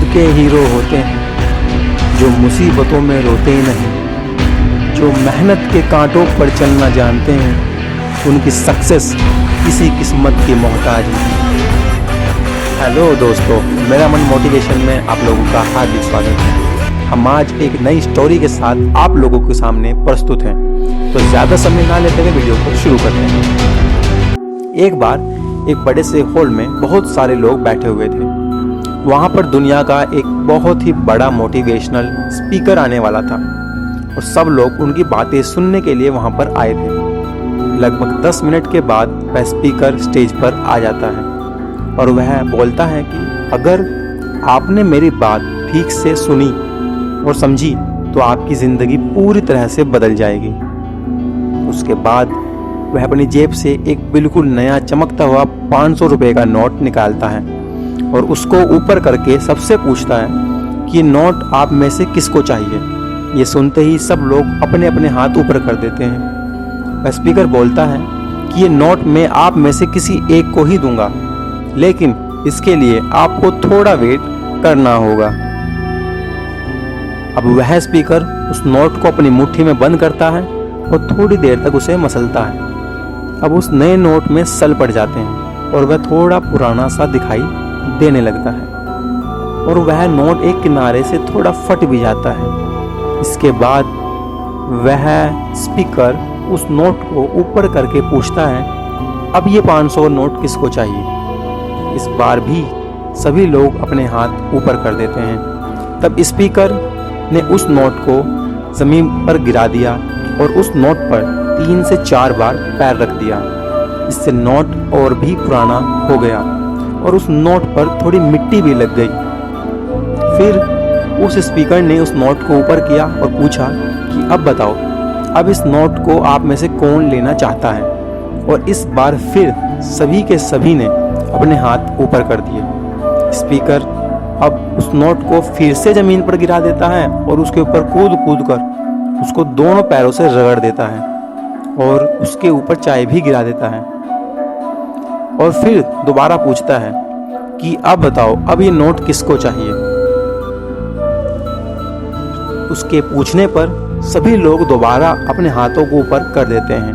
के हीरो होते हैं, जो मुसीबतों में रोते ही नहीं, जो मेहनत के कांटों पर चलना जानते हैं, उनकी सक्सेस किसी किस्मत की मोहताज नहीं। हेलो दोस्तों, मेरा मन मोटिवेशन में आप लोगों का हार्दिक स्वागत है। हम आज एक नई स्टोरी के साथ आप लोगों के सामने प्रस्तुत हैं, तो ज़्यादा समय ना लेते हुए वीडियो को शुरू करते हैं। एक बार एक बड़े से हॉल में बहुत सारे लोग बैठे हुए थे। वहाँ पर दुनिया का एक बहुत ही बड़ा मोटिवेशनल स्पीकर आने वाला था और सब लोग उनकी बातें सुनने के लिए वहाँ पर आए थे। लगभग 10 मिनट के बाद वह स्पीकर स्टेज पर आ जाता है और वह बोलता है कि अगर आपने मेरी बात ठीक से सुनी और समझी तो आपकी ज़िंदगी पूरी तरह से बदल जाएगी। उसके बाद वह अपनी जेब से एक बिल्कुल नया चमकता हुआ 500 रुपये का नोट निकालता है और उसको ऊपर करके सबसे पूछता है कि नोट आप में से किसको चाहिए। ये सुनते ही सब लोग अपने अपने हाथ ऊपर कर देते हैं। वह स्पीकर बोलता है कि ये नोट मैं आप में से किसी एक को ही दूंगा, लेकिन इसके लिए आपको थोड़ा वेट करना होगा। अब वह स्पीकर उस नोट को अपनी मुट्ठी में बंद करता है और थोड़ी देर तक उसे मसलता है। अब उस नए नोट में सल पड़ जाते हैं और वह थोड़ा पुराना सा दिखाई देने लगता है और वह नोट एक किनारे से थोड़ा फट भी जाता है। इसके बाद वह स्पीकर उस नोट को ऊपर करके पूछता है, अब ये 500 नोट किसको चाहिए। इस बार भी सभी लोग अपने हाथ ऊपर कर देते हैं। तब स्पीकर ने उस नोट को ज़मीन पर गिरा दिया और उस नोट पर 3 से 4 बार पैर रख दिया। इससे नोट और भी पुराना हो गया और उस नोट पर थोड़ी मिट्टी भी लग गई। फिर उस स्पीकर ने उस नोट को ऊपर किया और पूछा कि अब बताओ, अब इस नोट को आप में से कौन लेना चाहता है। और इस बार फिर सभी के सभी ने अपने हाथ ऊपर कर दिए। स्पीकर अब उस नोट को फिर से ज़मीन पर गिरा देता है और उसके ऊपर कूद कूद कर उसको दोनों पैरों से रगड़ देता है और उसके ऊपर चाय भी गिरा देता है और फिर दोबारा पूछता है कि अब बताओ, अब ये नोट किसको चाहिए। उसके पूछने पर सभी लोग दोबारा अपने हाथों को ऊपर कर देते हैं।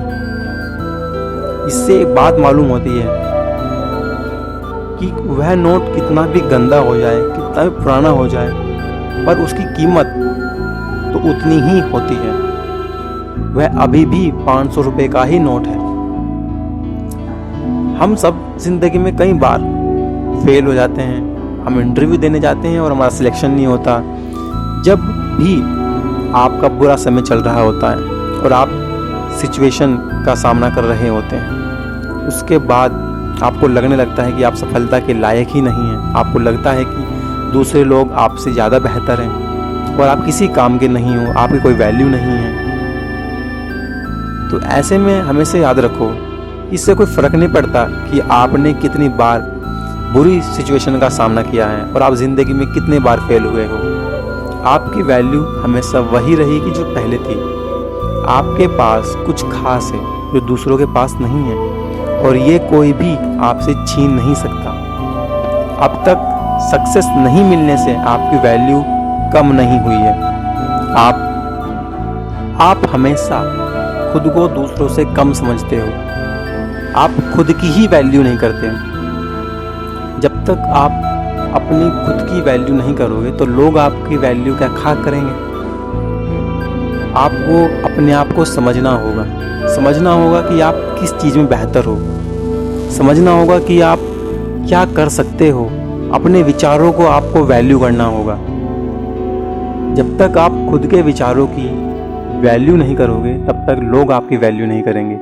इससे एक बात मालूम होती है कि वह नोट कितना भी गंदा हो जाए, कितना भी पुराना हो जाए, पर उसकी कीमत तो उतनी ही होती है। वह अभी भी 500 रुपये का ही नोट है। हम सब जिंदगी में कई बार फेल हो जाते हैं। हम इंटरव्यू देने जाते हैं और हमारा सिलेक्शन नहीं होता। जब भी आपका बुरा समय चल रहा होता है और आप सिचुएशन का सामना कर रहे होते हैं, उसके बाद आपको लगने लगता है कि आप सफलता के लायक ही नहीं हैं। आपको लगता है कि दूसरे लोग आपसे ज़्यादा बेहतर हैं और आप किसी काम के नहीं हो, आपकी कोई वैल्यू नहीं है। तो ऐसे में हमेशा याद रखो, इससे कोई फ़र्क नहीं पड़ता कि आपने कितनी बार बुरी सिचुएशन का सामना किया है और आप ज़िंदगी में कितने बार फेल हुए हो। आपकी वैल्यू हमेशा वही रहेगी जो पहले थी। आपके पास कुछ खास है जो दूसरों के पास नहीं है और ये कोई भी आपसे छीन नहीं सकता। अब तक सक्सेस नहीं मिलने से आपकी वैल्यू कम नहीं हुई है। आप हमेशा खुद को दूसरों से कम समझते हो। आप खुद की ही वैल्यू नहीं करते। जब तक आप अपनी खुद की वैल्यू नहीं करोगे तो लोग आपकी वैल्यू क्या खाक करेंगे। आपको अपने आप को समझना होगा कि आप किस चीज़ में बेहतर हो। समझना होगा कि आप क्या कर सकते हो। अपने विचारों को आपको वैल्यू करना होगा। जब तक आप खुद के विचारों की वैल्यू नहीं करोगे तब तक लोग आपकी वैल्यू नहीं करेंगे।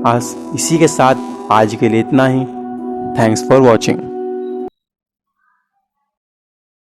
आज इसी के साथ आज के लिए इतना ही। Thanks for watching.